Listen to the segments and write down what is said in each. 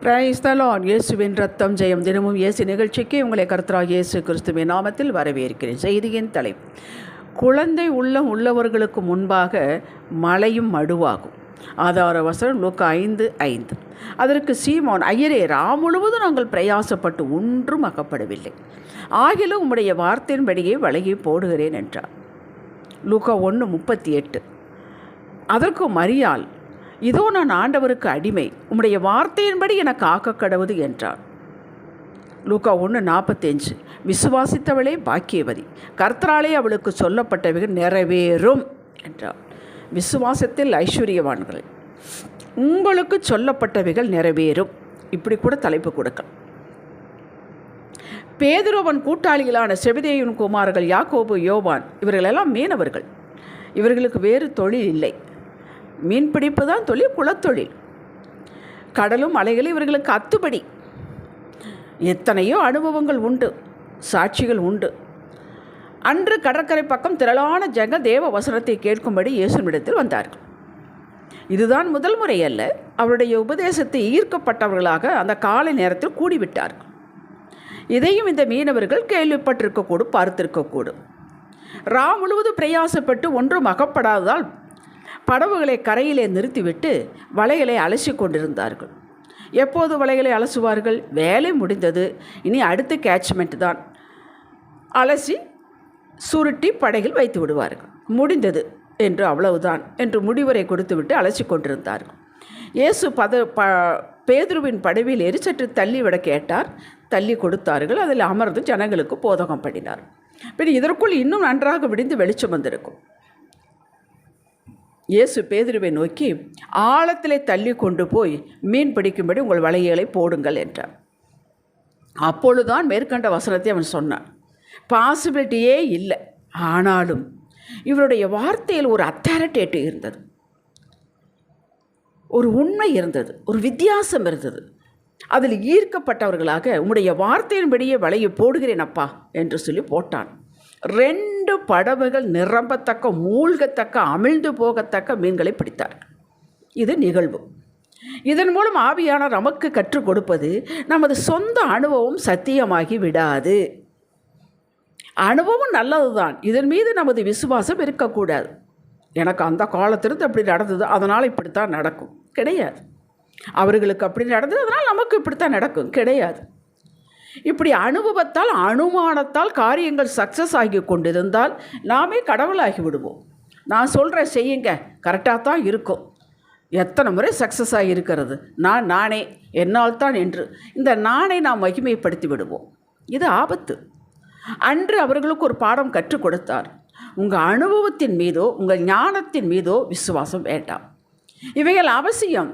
Praise the Lord. இயேசுவின் ரத்தம் ஜெயம். தினமும் இயேசு நிகழ்ச்சிக்கு உங்களை கர்த்தராகிய இயேசு கிறிஸ்துவின் நாமத்தில் வரவேற்கிறேன். செய்தியின் தலைப்பு: குழந்தை உள்ளம் உள்ளவர்களுக்கு முன்பாக மலையும் மடுவாகும். ஆதார வசனம் லூக்கா 5:5. அதற்கு சீமோன், ஐயரே, முழுவதும் நாங்கள் பிரயாசப்பட்டு ஒன்றும் அகப்படவில்லை, ஆகிலும் உம்முடைய வார்த்தையின்படியே வலையை போடுகிறேன் என்றார். லூக்கா 1:38. அதற்கு மரியாள், இதோ நான் ஆண்டவருக்கு அடிமை, உம்முடைய வார்த்தையின்படி எனக்கு ஆக்க கடவுது என்றார். லூக்கா 1:45. விசுவாசித்தவளே பாக்கியவதி, கர்த்தராலே அவளுக்கு சொல்லப்பட்டவைகள் நிறைவேறும் என்றார். விசுவாசத்தில் ஐஸ்வர்யவான்கள், உங்களுக்கு சொல்லப்பட்டவைகள் நிறைவேறும். இப்படி கூட தலைப்பு கொடுக்கலாம். பேதுருவின் கூட்டாளிகளான செபதேயுவின் குமாரர்கள் யாக்கோபு, யோவான் இவர்களெல்லாம் மீனவர்கள். இவர்களுக்கு வேறு தொழில் இல்லை. மீன்பிடிப்பு தான் தொழில், குலத்தொழில். கடலும் அலைகளும் இவர்களுக்கு அத்துபடி. எத்தனையோ அனுபவங்கள் உண்டு, சாட்சிகள் உண்டு. அன்று கடற்கரை பக்கம் திரளான ஜன தேவ வசனத்தை கேட்கும்படி இயேசுவிடத்தில் வந்தார்கள். இதுதான் முதல் முறை அல்ல. அவருடைய உபதேசத்தை ஈர்க்கப்பட்டவர்களாக அந்த காலை நேரத்தில் கூடிவிட்டார்கள். இதையும் இந்த மீனவர்கள் கேள்விப்பட்டிருக்கக்கூடும், பார்த்திருக்கக்கூடும். முழுவதும் பிரயாசப்பட்டு ஒன்றும் அகப்படாததால் படவுகளை கரையிலே நிறுத்திவிட்டு வலைகளை அலசி கொண்டிருந்தார்கள். எப்போது வலைகளை அலசுவார்கள்? வேலை முடிந்தது, இனி அடுத்த கேட்ச்மெண்ட் தான். அலசி சுருட்டி படகில் வைத்து விடுவார்கள். முடிந்தது என்று, அவ்வளவுதான் என்று முடிவுரை கொடுத்துவிட்டு அலசி கொண்டிருந்தார்கள். இயேசு பேதுருவின் படவில் எரிசற்று தள்ளி விட கேட்டார். தள்ளி கொடுத்தார்கள். அதில் அமர்ந்து ஜனங்களுக்கு போதகம் பண்ணினார். பின் இதற்குள் இன்னும் நன்றாக விடிந்து வெளிச்சம் வந்திருக்கும். இயேசு பேதுருவை நோக்கி, ஆழத்திலே தள்ளி கொண்டு போய் மீன் பிடிக்கும்படி உங்கள் வலைகளை போடுங்கள் என்றார். அப்பொழுதுதான் மேற்கண்ட வசனத்தை அவன் சொன்னான். பாசிபிலிட்டியே இல்லை. ஆனாலும் இவருடைய வார்த்தையில் ஒரு அத்தாரிட்டேட்டிவ் இருந்தது, ஒரு உண்மை இருந்தது, ஒரு வித்தியாசம் இருந்தது. அதில் ஈர்க்கப்பட்டவர்களாக, உம்முடைய வார்த்தையின்படியே வலையை போடுகிறேன் அப்பா என்று சொல்லி போட்டான். 2 படவுகள் நிரம்பத்தக்க, மூழ்கத்தக்க, அமிழ்ந்து போகத்தக்க மீன்களை பிடித்தார்கள். இது நிகழ்வு. இதன் மூலம் ஆவியானவர் நமக்கு கற்றுக் கொடுப்பது, நமது சொந்த அனுபவம் சத்தியமாகி விடாது. அனுபவம் நல்லதுதான், இதன் மீது நமது விசுவாசம் இருக்கக்கூடாது. எனக்கு அந்த காலத்திலிருந்து அப்படி நடந்தது, அதனால் இப்படித்தான் நடக்கும், கிடையாது. அவர்களுக்கு அப்படி நடந்தது, அதனால் நமக்கு இப்படித்தான் நடக்கும், கிடையாது. இப்படி அனுபவத்தால், அனுமானத்தால் காரியங்கள் சக்ஸஸ் ஆகி கொண்டிருந்தால் நாமே கடவுளாகி விடுவோம். நான் சொல்கிற செய்யுங்க, கரெக்டாக தான் இருக்கும். எத்தனை முறை சக்ஸஸ் ஆகி இருக்கிறது. நானே, என்னால் தான் என்று இந்த நானே நாம் மகிமைப்படுத்தி விடுவோம். இது ஆபத்து. அன்று அவர்களுக்கு ஒரு பாடம் கற்றுக் கொடுத்தார். உங்கள் அனுபவத்தின் மீதோ உங்கள் ஞானத்தின் மீதோ விசுவாசம் வேண்டாம். இவைகள் அவசியம்.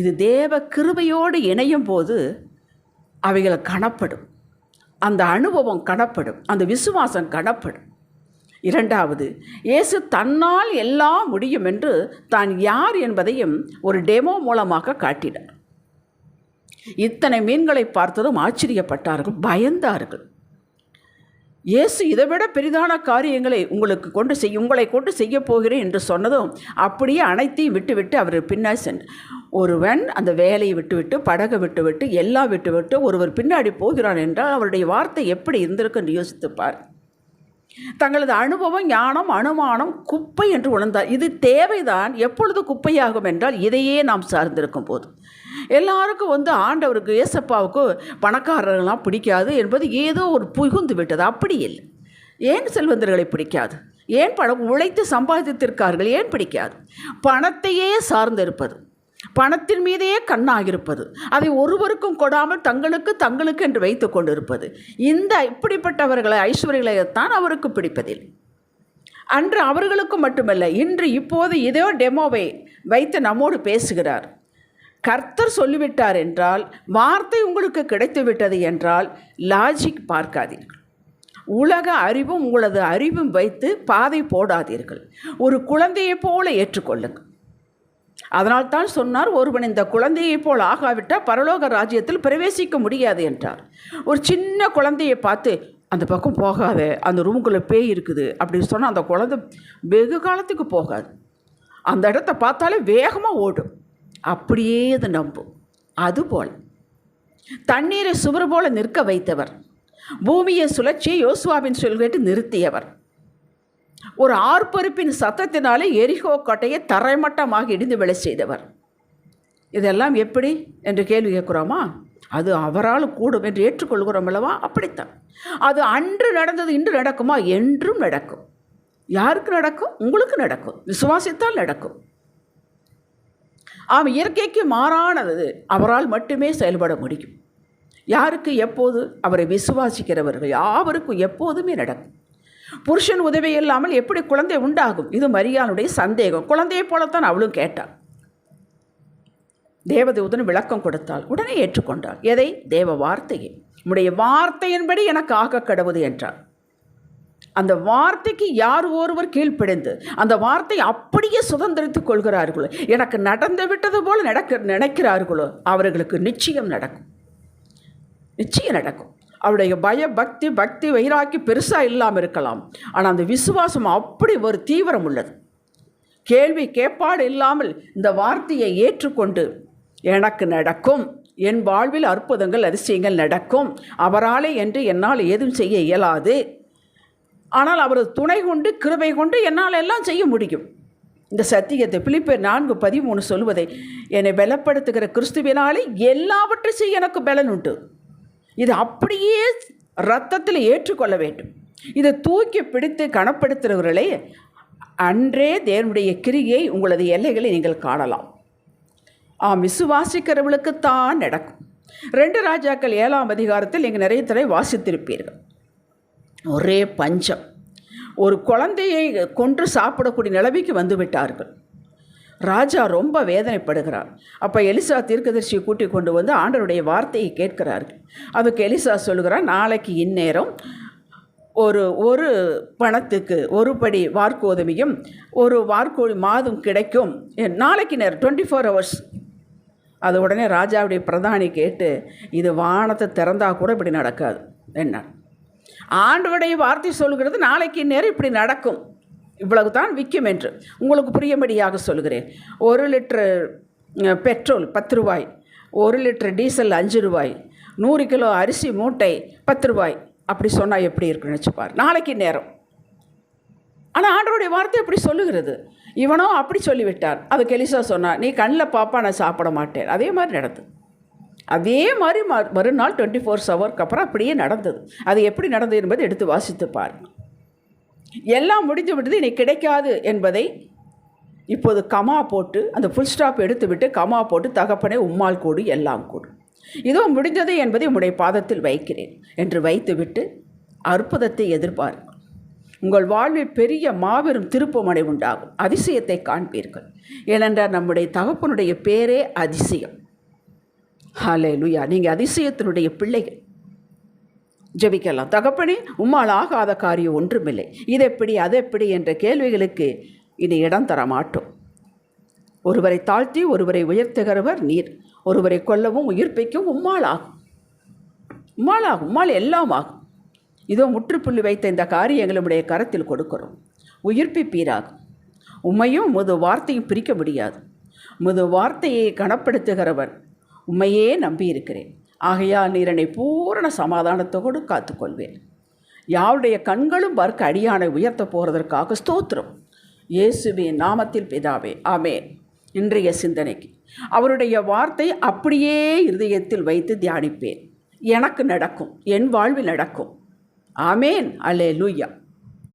இது தேவ கிருபையோடு இணையும் போது அவைகளை கணப்படும். அந்த அனுபவம் கணப்படும், அந்த விசுவாசம் கணப்படும். 2வது, இயேசு தன்னால் எல்லாம் முடியும் என்று தான் யார் என்பதையும் ஒரு டெமோ மூலமாக காட்டினார். இத்தனை மீன்களை பார்த்ததும் ஆச்சரியப்பட்டார்கள், பயந்தார்கள். இயேசு இதைவிட பெரிதான காரியங்களை உங்களை கொண்டு செய்ய போகிறேன் என்று சொன்னதும் அப்படியே அனைத்தையும் விட்டுவிட்டு அவர் பின்னாடி சென்று, ஒருவன் அந்த வேலையை விட்டுவிட்டு, படகை விட்டுவிட்டு, எல்லாம் விட்டுவிட்டு ஒருவர் பின்னாடி போகிறான் என்றால் அவருடைய வார்த்தை எப்படி இருந்திருக்கு என்று யோசித்துப்பார். தங்களது அனுபவம், ஞானம், அனுமானம் குப்பை என்று உணர்ந்தார். இது தேவைதான். எப்பொழுது குப்பையாகும் என்றால் இதையே நாம் சார்ந்திருக்கும் போது. எல்லாருக்கும் ஆண்டவருக்கு, ஏசப்பாவுக்கு பணக்காரர்கள்லாம் பிடிக்காது என்பது ஏதோ ஒரு புகுந்து விட்டது. அப்படி இல்லை. ஏன் செல்வந்தர்களை பிடிக்காது? ஏன் உழைத்து சம்பாதித்திருக்கார்கள், ஏன் பிடிக்காது? பணத்தையே சார்ந்திருப்பது, பணத்தின் மீதே கண்ணாகிருப்பது, அதை ஒருவருக்கும் கொடாமல் தங்களுக்கு என்று வைத்து கொண்டிருப்பது, இப்படிப்பட்டவர்களை, ஐஸ்வர்யங்களைத்தான் அவருக்கு பிடிப்பதில்லை. அன்று அவர்களுக்கு மட்டுமல்ல, இப்போது இதோ டெமோவை வைத்து நம்மோடு பேசுகிறார். கர்த்தர் சொல்லிவிட்டார் என்றால், வார்த்தை உங்களுக்கு கிடைத்து விட்டது என்றால் லாஜிக் பார்க்காதீர்கள். உலக அறிவும் உங்களது அறிவும் வைத்து பாதை போடாதீர்கள். ஒரு குழந்தையைப் போல ஏற்றுக்கொள்ளுங்கள். அதனால்தான் சொன்னார், ஒருவன் இந்த குழந்தையைப் போல் ஆகாவிட்டால் பரலோக ராஜ்யத்தில் பிரவேசிக்க முடியாது என்றார். ஒரு சின்ன குழந்தையை பார்த்து, அந்த பக்கம் போகாத, அந்த ரூமுக்குள்ளே பேய் இருக்குது அப்படின்னு சொன்னால் அந்த குழந்தை வெகு காலத்துக்கு போகாது. அந்த இடத்த பார்த்தாலே வேகமாக ஓடும். அப்படியே அது நம்பும். அதுபோல் தண்ணீரை சுவர் போல நிற்க வைத்தவர். பூமியை சுழற்சியை யோசுவாவின் சொல் கேட்டு நிறுத்தியவர். ஒரு ஆர்ப்பரிப்பின் சத்தத்தினாலே எரிகோ கோட்டையை தரைமட்டமாக இடிந்து விழ செய்தவர். இதெல்லாம் எப்படி என்று கேள்வி கேட்குறோமா? அது அவரால் கூடும் என்று ஏற்றுக்கொள்கிறோம் அல்லவா? அப்படித்தான். அது அன்று நடந்தது இன்று நடக்குமா? என்றும் நடக்கும். யாருக்கு நடக்கும்? உங்களுக்கு நடக்கும். விசுவாசித்தால் நடக்கும். இயற்கைக்கு மாறானது அவரால் மட்டுமே செயல்பட முடியும். யாருக்கு? எப்போது? அவரை விசுவாசிக்கிறவர்கள் யாவருக்கும் எப்போதுமே நடக்கும். புருஷன் உதவி இல்லாமல் எப்படி குழந்தை உண்டாகும்? இது மரியாளுடைய சந்தேகம். குழந்தையை போலத்தான் அவளும் கேட்டாள். தேவதூதன் விளக்கம் கொடுத்தாள். உடனே ஏற்றுக்கொண்டாள். எதை? தேவ வார்த்தையை. உம்முடைய வார்த்தையின்படி எனக்கு ஆக கடவுது என்றார். அந்த வார்த்தைக்கு யார் ஒருவர் கீழ்ப்படிந்து அந்த வார்த்தை அப்படியே சுதந்திரித்துக் கொள்கிறார்களோ, எனக்கு நடந்து விட்டது போல நினைக்கிறார்களோ, அவர்களுக்கு நிச்சயம் நடக்கும். நிச்சயம் நடக்கும். அவருடைய பக்தி வைராக்கி பெருசாக இல்லாமல் இருக்கலாம். ஆனால் அந்த விசுவாசம் அப்படி ஒரு தீவிரம் உள்ளது. கேள்வி கேட்பாடு இல்லாமல் இந்த வார்த்தையை ஏற்றுக்கொண்டு எனக்கு நடக்கும், என் வாழ்வில் அற்புதங்கள் அதிசயங்கள் நடக்கும், அவராலே என்று என்னால் ஏதும் செய்ய இயலாது, ஆனால் அவர் துணை கொண்டு கிருபை கொண்டு என்னால் எல்லாம் செய்ய முடியும். இந்த சத்தியத்தை பிலிப்பியர் 4:13 சொல்வதை, என்னை பலப்படுத்துகிற கிறிஸ்துவினாலே எல்லாவற்றையும் செய்ய எனக்கு பலன் உண்டு. இது அப்படியே இரத்தத்தில் ஏற்றுக்கொள்ள வேண்டும். இதை தூக்கி பிடித்து கனப்படுத்துகிறவர்களே, அன்றே தேவனுடைய கிரியை உங்களது எல்லைகளை நீங்கள் காணலாம். விசுவாசிக்கிறவர்களுக்குத்தான் நடக்கும். 2 ராஜாக்கள் 7ஆம் அதிகாரத்தில் நீங்கள் நிறைய தடவை வாசித்திருப்பீர்கள். ஒரே பஞ்சம். ஒரு குழந்தையை கொன்று சாப்பிடக்கூடிய நிலைமைக்கு வந்து விட்டார்கள். ராஜா ரொம்ப வேதனைப்படுகிறார். அப்போ எலிசா தீர்க்கதரிசியை கூட்டி கொண்டு வந்து ஆண்டவருடைய வார்த்தையை கேட்கிறார்கள். அதுக்கு எலிசா சொல்கிறார், நாளைக்கு இந்நேரம் ஒரு பணத்துக்கு ஒரு படி வார்கோதுமையும் ஒரு வார்கோழி மாதும் கிடைக்கும். நாளைக்கு நேரம் 24 hours. அது உடனே ராஜாவுடைய பிரதானி கேட்டு, இது வானத்தை திறந்தா கூட இப்படி நடக்காது என்ன? ஆண்டவருடைய வார்த்தை சொல்கிறது நாளைக்கு நேரம் இப்படி நடக்கும், இவ்வளவு தான் விற்கும் என்று உங்களுக்கு புரியும்படியாக சொல்கிறேன். 1 லிட்டர் பெட்ரோல் 10 ரூபாய், 1 லிட்டர் டீசல் 5 ரூபாய், 100 கிலோ அரிசி மூட்டை 10 ரூபாய். அப்படி சொன்னால் எப்படி இருக்குன்னு வச்சுப்பார் நாளைக்கு நேரம். ஆனால் ஆண்டவருடைய வார்த்தை எப்படி சொல்லுகிறது? இவனோ அப்படி சொல்லிவிட்டார். அதுக்கு எலிசா சொன்னார், நீ கண்ணில் பாப்பா, நான் சாப்பிட மாட்டேன். அதே மாதிரி நடந்தது. அதே மாதிரி மறுநாள் 24 hours அப்புறம் அப்படியே நடந்தது. அது எப்படி நடந்தது என்பதை எடுத்து வாசித்து பாருங்கள். எல்லாம் முடிந்து விட்டது, இனி கிடைக்காது என்பதை இப்போது கமா போட்டு அந்த ஃபுல் ஸ்டாப் எடுத்து விட்டு கமா போட்டு, தகப்பனே உம்மால் கூடு எல்லாம் கூடு, இதோ முடிந்தது என்பதை உம்முடைய பாதத்தில் வைக்கிறேன் என்று வைத்துவிட்டு அற்புதத்தை எதிர்பாருங்கள். உங்கள் வாழ்வில் பெரிய மாபெரும் திருப்புமுனை உண்டாகும். அதிசயத்தை காண்பீர்கள். ஏனென்றால் நம்முடைய தகப்பனுடைய பேரே அதிசயம். ஹல்லேலூயா. நீங்கள் அதிசயத்தினுடைய பிள்ளைகள். ஜெபிக்கலாம். தகப்பனே, உம்மால் ஆகாத காரியம் ஒன்றுமில்லை, இதெப்படி அதெப்படி என்ற கேள்விகளுக்கு இனி இடம் தர மாட்டோம். ஒருவரை தாழ்த்தி ஒருவரை உயர்த்துகிறவர் நீர். ஒருவரை கொல்லவும் உயிர்ப்பிக்கவும் உம்மால் ஆகும். உம்மால் எல்லாம் ஆகும். இதோ முற்றுப்புள்ளி வைத்த இந்த காரியங்களை உடைய கரத்தில் கொடுக்கிறோம். உயிர்ப்பிப்பீராகும். உம்மையும் முது வார்த்தையும் பிரிக்க முடியாது. முது வார்த்தையை கனப்படுத்துகிறவன் உம்மையே நம்பியிருக்கிறேன். ஆகையால் நீர் என்னை பூரண சமாதானத்தோடு காத்துக்கொள்வேன். யாருடைய கண்களும் பார்க்க அடியானை உயர்த்த போகிறதற்காக ஸ்தோத்திரம். இயேசுவின் நாமத்தில் பிதாவே, ஆமென். இன்றைய சிந்தனைக்கு அவருடைய வார்த்தை அப்படியே இருதயத்தில் வைத்து தியானிப்பேன். எனக்கு நடக்கும், என் வாழ்வில் நடக்கும். ஆமென். அல்லேலூயா.